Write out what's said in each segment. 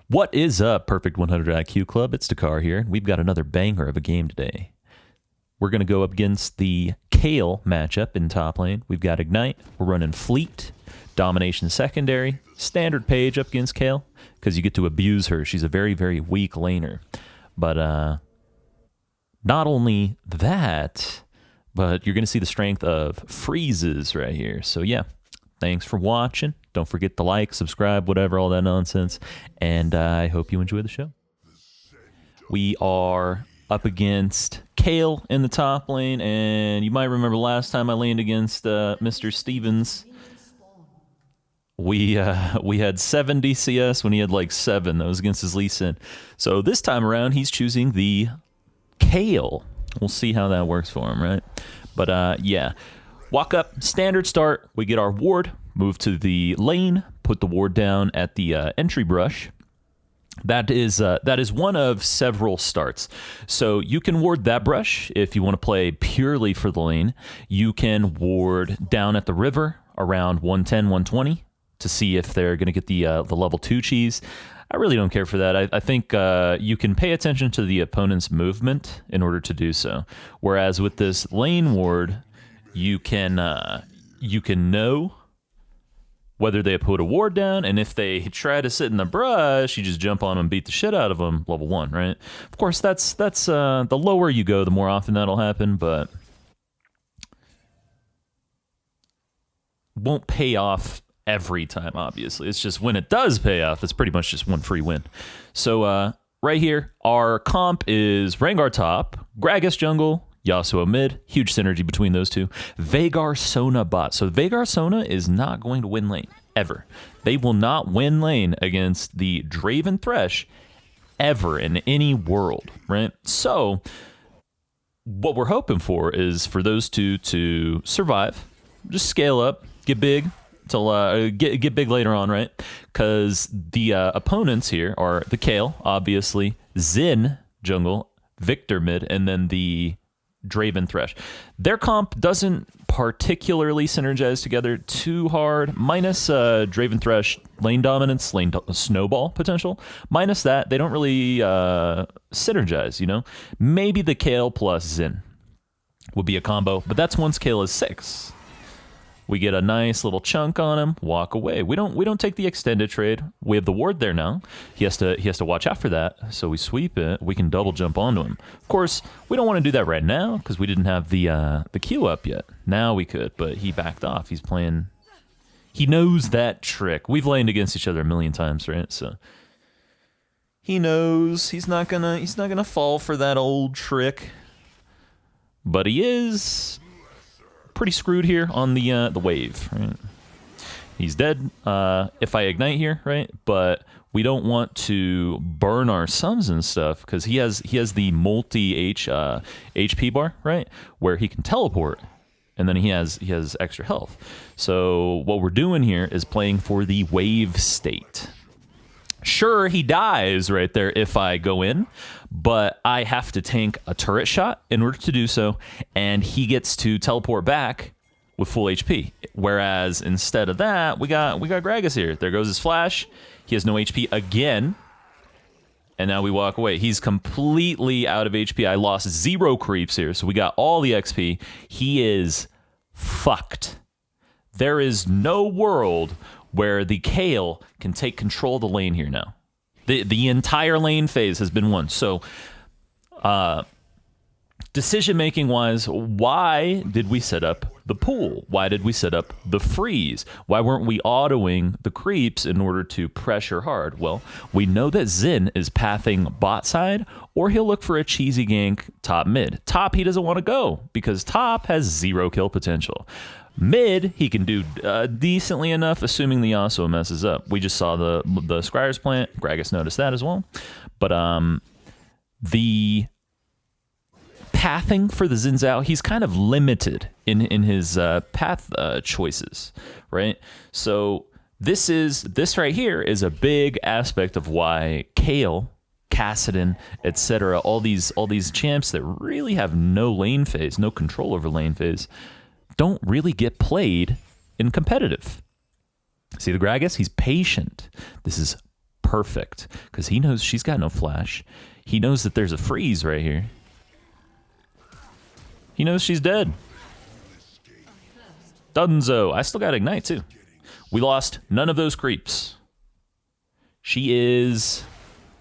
What is up, Perfect 100 IQ Club? It's Dekar here. We've got another banger of a game today. We're going to go up against the Kayle matchup in top lane. We've got Ignite. We're running Fleet, Domination secondary, standard page up against Kayle because you get to abuse her. She's a very, very weak laner. But not only that, but you're going to see the strength of freezes right here. So yeah, thanks for watching. Don't forget to like, subscribe, whatever, all that nonsense. And I hope you enjoy the show. We are up against Kayle in the top lane. And you might remember last time I laned against Mr. Stevens. We had 70 CS when he had like 7. That was against his Lee Sin. So this time around, he's choosing the Kayle. We'll see how that works for him, right? But yeah, walk up, standard start. We get our ward. Move to the lane, put the ward down at the entry brush. That is one of several starts. So you can ward that brush if you want to play purely for the lane. You can ward down at the river around 110, 120 to see if they're going to get the level 2 cheese. I really don't care for that. I think you can pay attention to the opponent's movement in order to do so. Whereas with this lane ward, you can know whether they put a ward down, and if they try to sit in the brush, you just jump on them and beat the shit out of them, level 1, right? Of course, that's the lower you go, the more often that'll happen, but won't pay off every time, obviously. It's just when it does pay off, it's pretty much just one free win. So right here, our comp is rengar top, Gragas jungle, Yasuo mid, huge synergy between those two. Veigar Sona bot. So Veigar Sona is not going to win lane, ever. They will not win lane against the Draven Thresh ever in any world, right? So what we're hoping for is for those two to survive, just scale up, get big, till get big later on, right? Because the opponents here are the Kayle, obviously, Xin jungle, Victor mid, and then the Draven Thresh. Their comp doesn't particularly synergize together too hard, minus Draven Thresh lane dominance, lane snowball potential. Minus that, they don't really synergize, you know? Maybe the Kayle plus Xin would be a combo, but that's once Kayle is 6. We get a nice little chunk on him, walk away. We don't take the extended trade. We have the ward there now. He has to watch out for that. So we sweep it. We can double jump onto him. Of course, we don't want to do that right now because we didn't have the Q up yet. Now we could, but he backed off. He's playing. He knows that trick. We've laned against each other a million times, right? So he knows he's not gonna fall for that old trick. But he is pretty screwed here on the wave, right? He's dead if I ignite here, right? But we don't want to burn our sums and stuff because he has the multi HP bar, right? Where he can teleport, and then he has extra health. So what we're doing here is playing for the wave state. Sure, he dies right there if I go in, but I have to tank a turret shot in order to do so, and he gets to teleport back with full HP. Whereas instead of that, we got Gragas here. There goes his flash. He has no HP again, and now we walk away. He's completely out of HP. I lost 0 creeps here, so we got all the XP. He is fucked. There is no world where the Kayle can take control of the lane here now. The entire lane phase has been won. So decision-making wise, why did we set up the pool? Why did we set up the freeze? Why weren't we autoing the creeps in order to pressure hard? Well, we know that Xin is pathing bot side, or he'll look for a cheesy gank top mid. Top, he doesn't want to go because top has 0 kill potential. Mid, he can do decently enough, assuming the Yasuo messes up. We just saw the Scryer's plant. Gragas noticed that as well. But the pathing for the Xin Zhao, he's kind of limited in his path choices, right? So this right here is a big aspect of why Kayle, Kassadin, etc., all these champs that really have no lane phase, no control over lane phase, don't really get played in competitive. See the Gragas? He's patient. This is perfect because he knows she's got no flash. He knows that there's a freeze right here. He knows she's dead. Dunzo. I still got Ignite, too. We lost none of those creeps. She is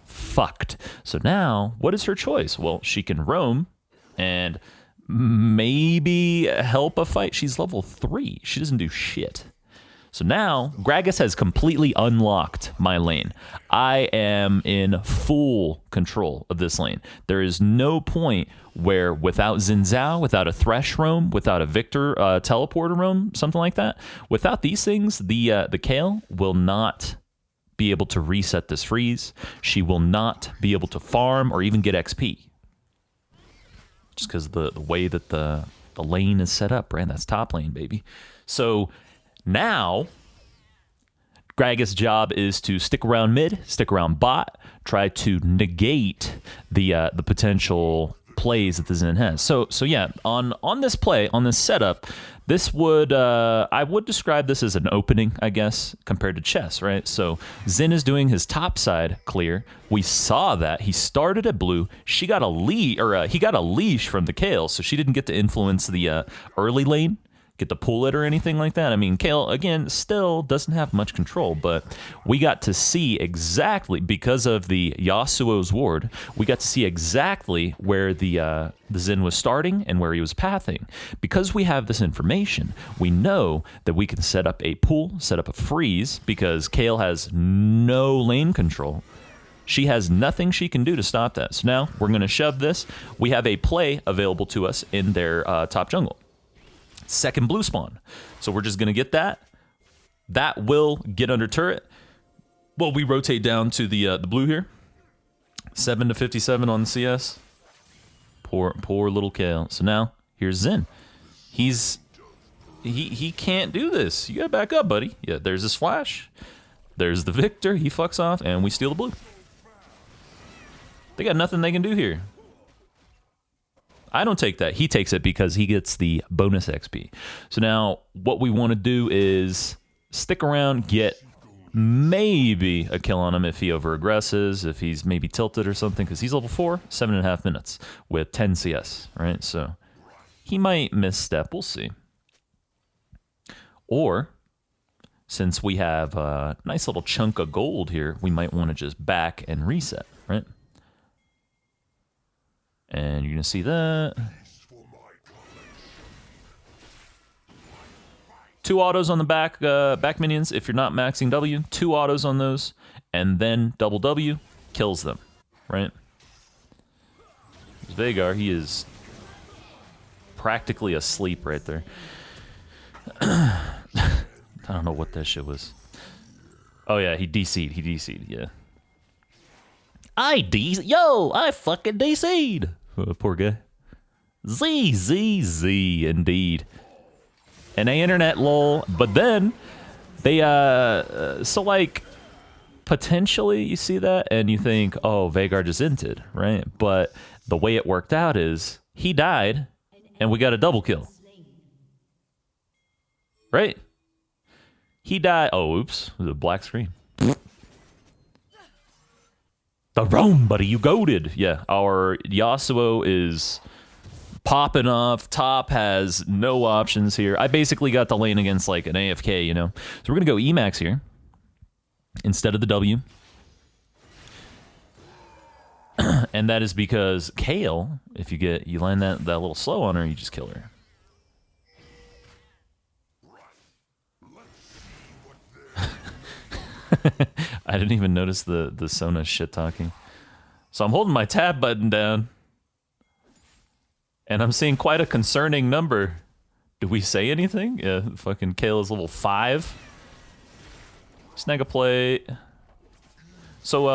fucked. So now, what is her choice? Well, she can roam and maybe help a fight. She's level 3. She doesn't do shit. So now, Gragas has completely unlocked my lane. I am in full control of this lane. There is no point where without Xin Zhao, without a Thresh roam, without a Victor teleporter roam, something like that, without these things, the Kayle will not be able to reset this freeze. She will not be able to farm or even get XP. Just because the way that the lane is set up, right? That's top lane, baby. So now, Gragas' job is to stick around mid, stick around bot, try to negate the potential plays that the Xin has. So yeah, on this play, on this setup, this would I would describe this as an opening, I guess, compared to chess, right? So Xin is doing his top side clear. We saw that he started at blue. She got a lead, or he got a leash from the Kayle, so she didn't get to influence the early lane, get to pull it or anything like that. I mean, Kayle, again, still doesn't have much control, but we got to see exactly, because of the Yasuo's ward, we got to see exactly where the Xin was starting and where he was pathing. Because we have this information, we know that we can set up a pull, set up a freeze, because Kayle has no lane control. She has nothing she can do to stop that. So now we're going to shove this. We have a play available to us in their top jungle. Second blue spawn. So we're just going to get that. That will get under turret. Well, we rotate down to the blue here. 7 to 57 on the CS. Poor little Kayle. So now, here's Xin. He can't do this. You got to back up, buddy. Yeah, there's his flash. There's the Victor. He fucks off, and we steal the blue. They got nothing they can do here. I don't take that. He takes it because he gets the bonus XP. So now what we want to do is stick around, get maybe a kill on him if he over-aggresses, if he's maybe tilted or something, because he's level 4, 7.5 minutes with 10 CS, right? So he might misstep. We'll see. Or, since we have a nice little chunk of gold here, we might want to just back and reset, right? And you're going to see that. 2 autos on the back minions if you're not maxing W. 2 autos on those. And then double W kills them, right? Veigar, he is practically asleep right there. I don't know what that shit was. Oh yeah, he DC'd, yeah. I fucking DC'd. Oh, poor guy. Z, indeed. And they internet lol, but then they, so like, potentially you see that and you think, oh, Veigar just inted, right? But the way it worked out is he died and we got a double kill. Right? He died. Oh, oops. It was a black screen. The roam, buddy, you goated. Yeah, our Yasuo is popping off. Top has no options here. I basically got the lane against like an AFK, you know. So we're going to go Emax here instead of the W. And that is because Kayle, if you land that little slow on her, you just kill her. I didn't even notice the Sona shit talking. So I'm holding my tab button down. And I'm seeing quite a concerning number. Do we say anything? Yeah, fucking Kayle is level 5. Snag a plate. So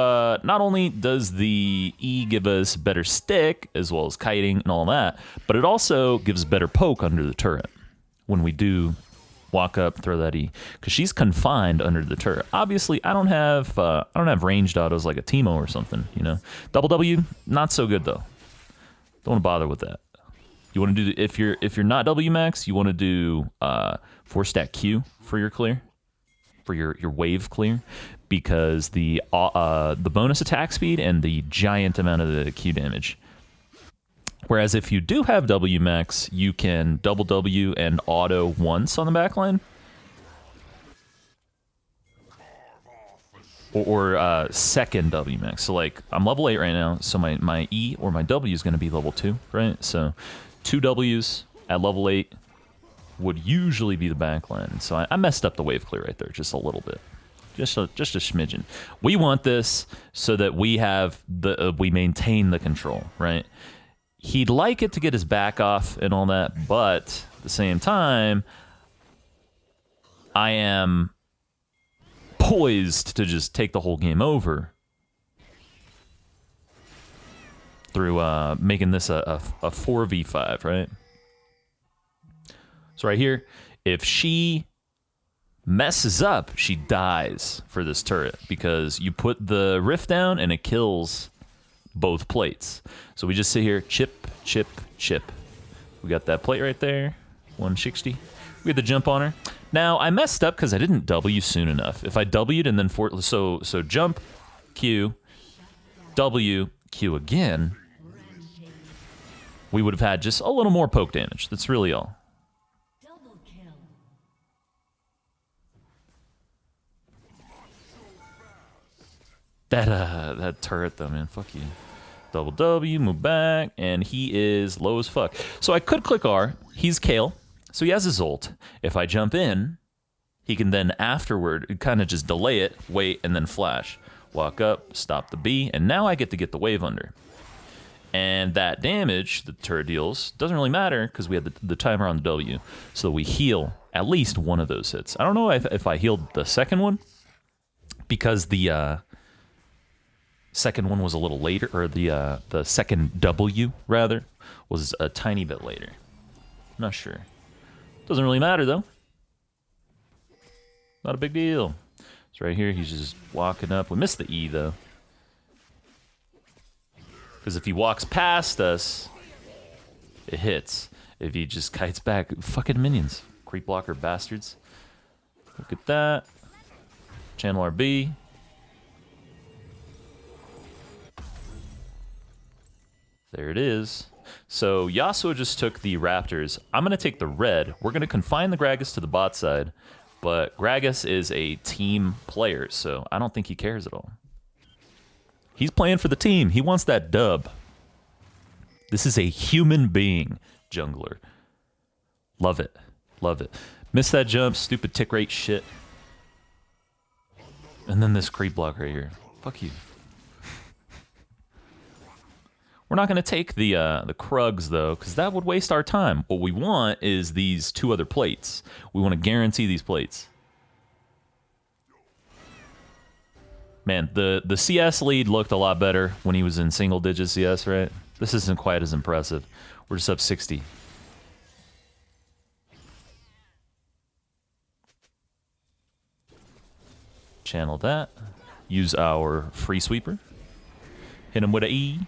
not only does the E give us better stick, as well as kiting and all that, but it also gives better poke under the turret when we do walk up, throw that E, because she's confined under the turret. Obviously, I don't have ranged autos like a Teemo or something, you know. Double W, not so good though. Don't want to bother with that. You want to do if you're not W max, you want to do 4-stack Q for your clear, for your wave clear, because the bonus attack speed and the giant amount of the Q damage. Whereas if you do have W max, you can double W and auto once on the backline. Or second W max. So like I'm level 8 right now, so my E or my W is going to be level 2, right? So 2 Ws at level 8 would usually be the backline. So I messed up the wave clear right there just a little bit. Just a smidgen. We want this so that we have we maintain the control, right? He'd like it to get his back off and all that, but at the same time, I am poised to just take the whole game over through making this a 4v5, right? So right here, if she messes up, she dies for this turret because you put the rift down and it kills both plates. So we just sit here, chip, chip, chip. We got that plate right there, 160. We had the jump on her. Now, I messed up because I didn't W soon enough. If I W'd and then so jump, Q, W, Q again, we would have had just a little more poke damage. That's really all. That turret though, man, fuck you. Double W, move back, and he is low as fuck. So I could click R. He's Kale, so he has his ult. If I jump in, he can then afterward kind of just delay it, wait, and then flash. Walk up, stop the B, and now I get to get the wave under. And that damage the turret deals doesn't really matter because we have the timer on the W. So we heal at least one of those hits. I don't know if I healed the second one because the second one was a little later, or the second W rather was a tiny bit later. I'm not sure. Doesn't really matter though. Not a big deal. So right here, he's just walking up. We missed the E though, because if he walks past us, it hits. If he just kites back, fucking minions, creep blocker bastards. Look at that. Channel RB. There it is. So Yasuo just took the Raptors. I'm going to take the red. We're going to confine the Gragas to the bot side, but Gragas is a team player, so I don't think he cares at all. He's playing for the team. He wants that dub. This is a human being jungler. Love it. Love it. Missed that jump. Stupid tick rate shit. And then this creep block right here. Fuck you. We're not going to take the Krugs, though, because that would waste our time. What we want is these 2 other plates. We want to guarantee these plates. Man, the CS lead looked a lot better when he was in single-digit CS, right? This isn't quite as impressive. We're just up 60. Channel that. Use our free sweeper. Hit him with an E.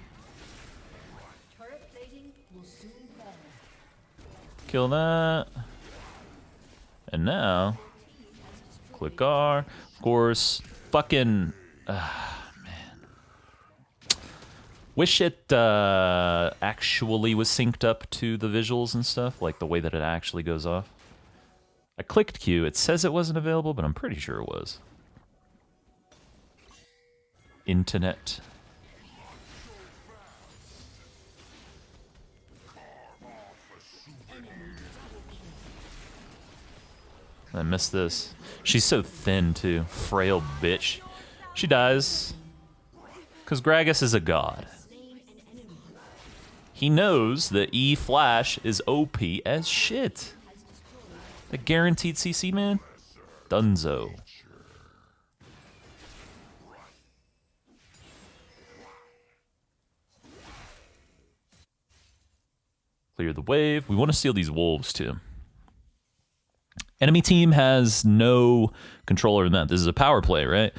Kill that. And now, click R. Of course, fucking, man. Wish it actually was synced up to the visuals and stuff, like the way that it actually goes off. I clicked Q. It says it wasn't available, but I'm pretty sure it was. Internet. I missed this. She's so thin, too. Frail bitch. She dies. Because Gragas is a god. He knows that E Flash is OP as shit. The guaranteed CC, man? Dunzo. Clear the wave. We want to steal these wolves, too. Enemy team has no control over that. This is a power play, right?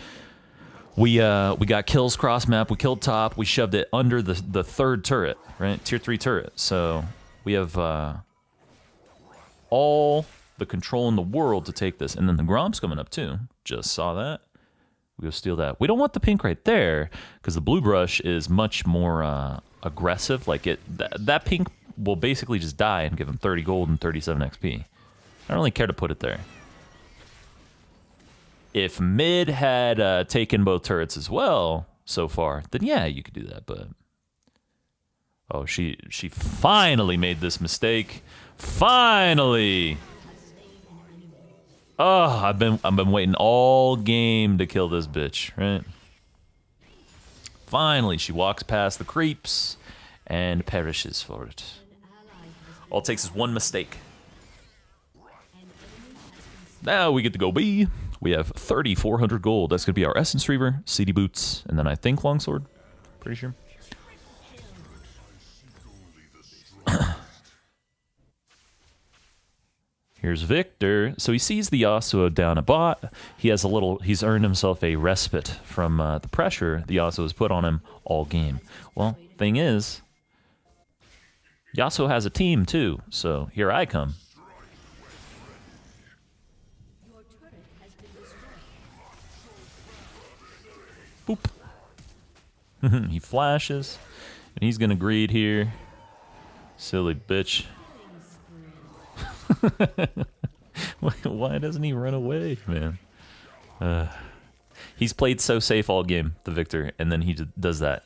We got kills cross map. We killed top. We shoved it under the third turret, right? Tier 3 turret. So we have all the control in the world to take this. And then the Grom's coming up too. Just saw that. We go steal that. We don't want the pink right there because the blue brush is much more aggressive. Like that pink will basically just die and give him 30 gold and 37 XP. I don't really care to put it there. If mid had taken both turrets as well so far, then yeah, you could do that. But oh, she finally made this mistake. Finally. Oh, I've been waiting all game to kill this bitch, right? Finally, she walks past the creeps and perishes for it. All it takes is one mistake. Now we get to go B. We have 3,400 gold. That's going to be our Essence Reaver, CD Boots, and then I think Longsword. Pretty sure. Here's Victor. So he sees the Yasuo down a bot. He's earned himself a respite from the pressure the Yasuo has put on him all game. Well, thing is, Yasuo has a team too, so here I come. Boop. He flashes, and he's gonna greed here. Silly bitch. Why doesn't he run away, man? He's played so safe all game, the Victor, and then he does that.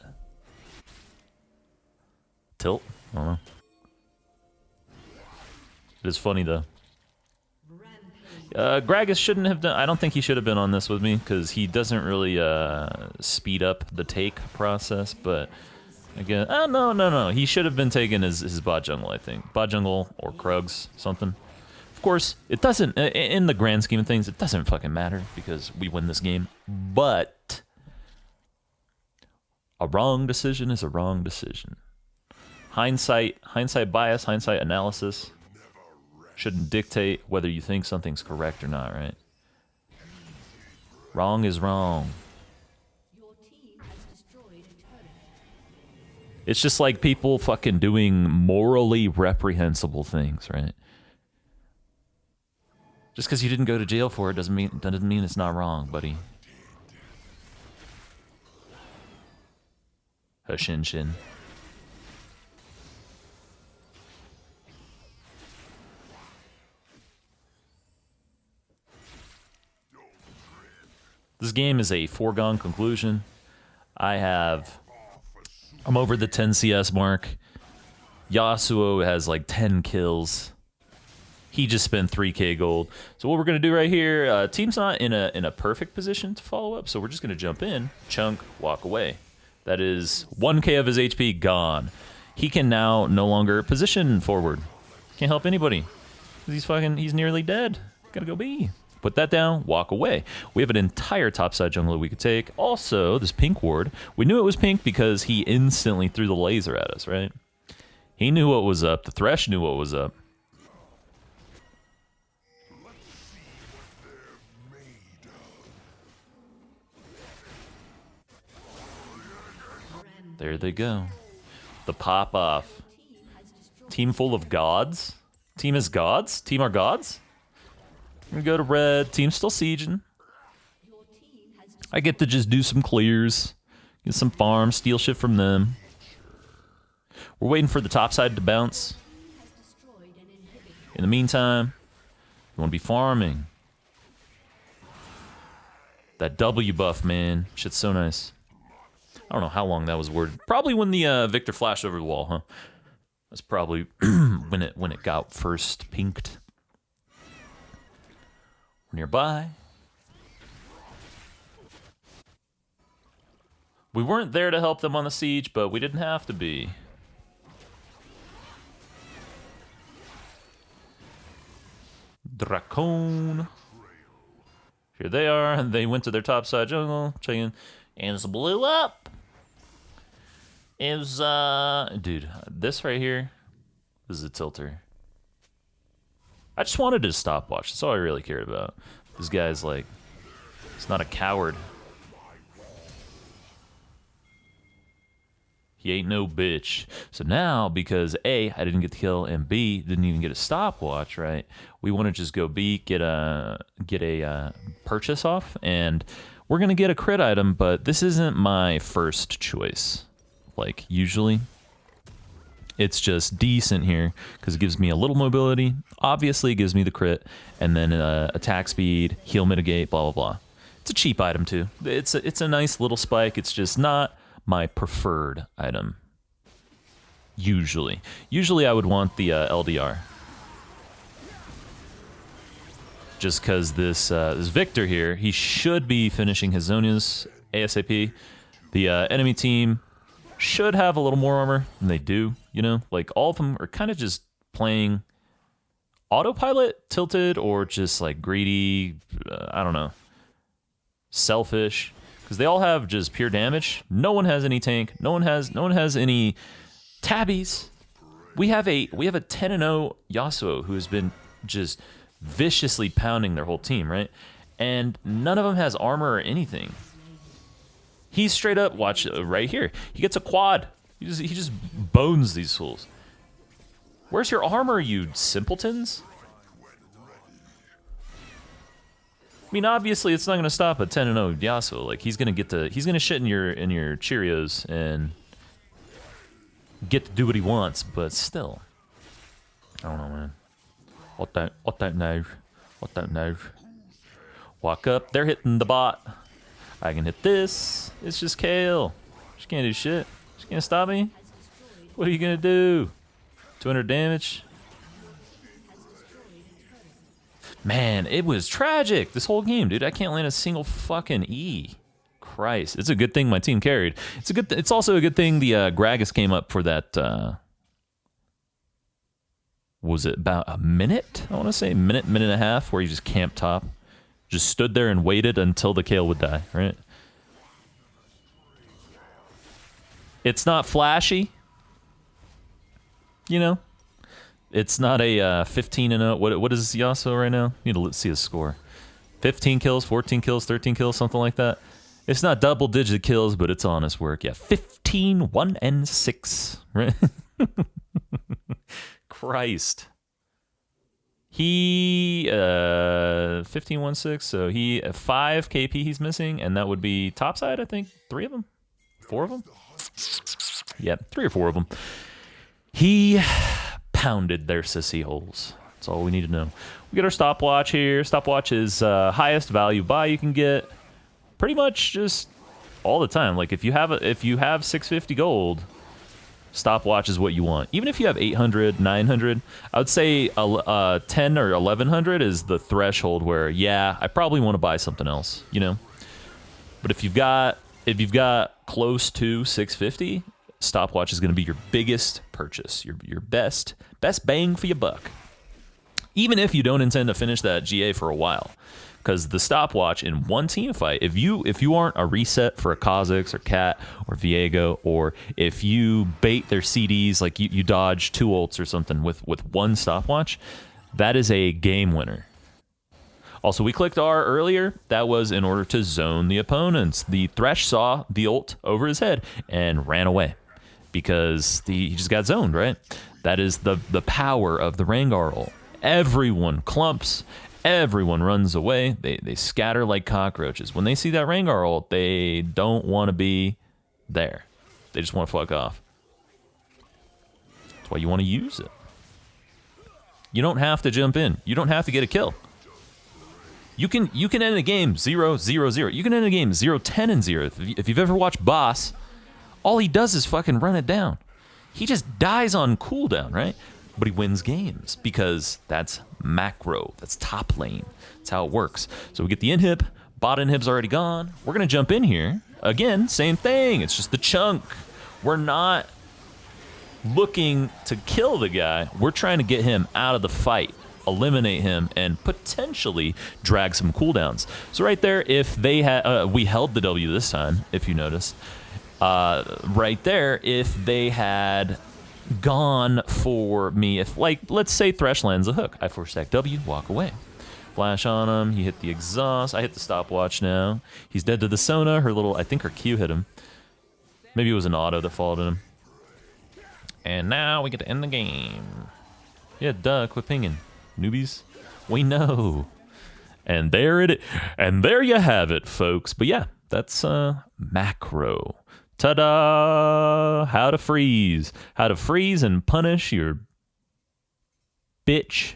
Tilt? I don't know. It is funny, though. Gragas shouldn't have done... I don't think he should have been on this with me, because he doesn't really speed up the take process, but... Again, no. He should have been taking his bot jungle, I think. Bot jungle or Krugs, something. Of course, it doesn't, in the grand scheme of things, it doesn't fucking matter because we win this game. But a wrong decision is a wrong decision. Hindsight bias, hindsight analysis shouldn't dictate whether you think something's correct or not, right? Wrong is wrong. It's just like people fucking doing morally reprehensible things, right? Just because you didn't go to jail for it doesn't mean it's not wrong, buddy. Hashin. This game is a foregone conclusion. I'm over the 10 CS mark. Yasuo has like 10 kills. He just spent 3k gold. So what we're gonna do right here, team's not in a perfect position to follow up, so we're just gonna jump in, chunk, walk away. That is 1k of his HP gone. He can now no longer position forward. Can't help anybody. He's nearly dead. Gotta go B. Put that down, walk away. We have an entire topside jungle that we could take. Also, this pink ward, we knew it was pink because he instantly threw the laser at us, right? He knew what was up. The Thresh knew what was up. There they go. The pop-off. Team full of gods? Team is gods? Team are gods? We go to red. Team's still sieging. I get to just do some clears. Get some farms. Steal shit from them. We're waiting for the top side to bounce. In the meantime, we want to be farming. That W buff, man. Shit's so nice. I don't know how long that was worded. Probably when the Victor flashed over the wall, huh? That's probably when it got first pinked. We're nearby. We weren't there to help them on the siege, but we didn't have to be. Dracone. Here they are, and they went to their topside jungle, checking, and it blew up. It was, dude, this right here is a tilter. I just wanted a stopwatch. That's all I really cared about. This guy's like, he's not a coward. He ain't no bitch. So now, because A, I didn't get the kill, and B, didn't even get a stopwatch, right? We want to just go B, get a purchase off, and we're going to get a crit item, but this isn't my first choice. Like, usually. It's just decent here because it gives me a little mobility. Obviously, it gives me the crit, and then attack speed, heal mitigate, blah, blah, blah. It's a cheap item, too. It's a nice little spike. It's just not my preferred item. Usually. Usually, I would want the LDR. Just because this Victor here, he should be finishing his Zonias ASAP. The enemy team should have a little more armor than they do, you know? Like, all of them are kind of just playing autopilot, tilted, or just, like, greedy, I don't know, selfish. Because they all have just pure damage. No one has any tank. No one has any tabbies. We have a 10-0 Yasuo who has been just viciously pounding their whole team, right? And none of them has armor or anything. He's straight up, watch right here. He gets a quad. He just bones these fools. Where's your armor, you simpletons? I mean, obviously, it's not going to stop a 10-0 Yasuo. Like, he's gonna shit in your Cheerios and get to do what he wants. But still, I don't know, man. I don't know. Walk up. They're hitting the bot. I can hit this. It's just Kale. She can't do shit. She can't stop me. What are you gonna do? 200 damage. Man, it was tragic this whole game, dude. I can't land a single fucking E. Christ, it's a good thing my team carried. It's also a good thing the Gragas came up for that. Was it about a minute? I want to say minute and a half, where he just camped top. Just stood there and waited until the Kale would die, right? It's not flashy. You know? It's not a 15-0. What is Yasuo right now? Need to see his score. 15 kills, 14 kills, 13 kills, something like that. It's not double-digit kills, but it's honest work. Yeah, 15, 1, and 6. Right? Christ. He 15, 1, 6, so he 5 KP he's missing, and that would be topside, I think. 3 of them? 4 of them? Yep, 3 or 4 of them. He pounded their sissy holes. That's all we need to know. We get our stopwatch here. Stopwatch is highest value buy you can get pretty much just all the time. Like, if you have 650 gold, stopwatch is what you want. Even if you have 800, 900, I would say 10 or 1100 is the threshold where, yeah, I probably want to buy something else, you know? But if you've got close to 650, stopwatch is going to be your biggest purchase, your best bang for your buck. Even if you don't intend to finish that GA for a while. Because the stopwatch in one team fight, if you aren't a reset for a Kha'Zix or Cat or Viego, or if you bait their CDs, like you dodge 2 ults or something with one stopwatch, that is a game winner. Also, we clicked R earlier. That was in order to zone the opponents. The Thresh saw the ult over his head and ran away because he just got zoned, right? That is the power of the rengar ult. Everyone clumps. Everyone runs away. They scatter like cockroaches. When they see that rengar ult, they don't want to be there. They just want to fuck off. That's why you want to use it. You don't have to jump in. You don't have to get a kill. You can end the game 0-0-0. You can end the game 0-10 and 0. If you've ever watched Boss, all he does is fucking run it down. He just dies on cooldown, right? But he wins games because that's macro. That's top lane. That's how it works. So we get the inhib. Bot inhib's already gone. We're going to jump in here. Again, same thing. It's just the chunk. We're not looking to kill the guy. We're trying to get him out of the fight, eliminate him, and potentially drag some cooldowns. So right there, if they had... we held the W this time, if you notice. Right there, if they had gone for me, if, like, let's say Thresh lands a hook, I 4-stack W, walk away. Flash on him, he hit the exhaust, I hit the stopwatch now. He's dead to the Sona, I think her Q hit him. Maybe it was an auto that followed him. And now we get to end the game. Yeah, duh, quit pinging. Newbies, we know. And there you have it, folks. But yeah, that's macro. Ta-da! How to freeze and punish your bitch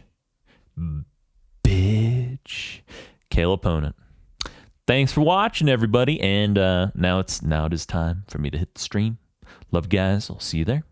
Kale opponent. Thanks for watching, everybody, and now it is time for me to hit the stream. Love you guys. I'll see you there.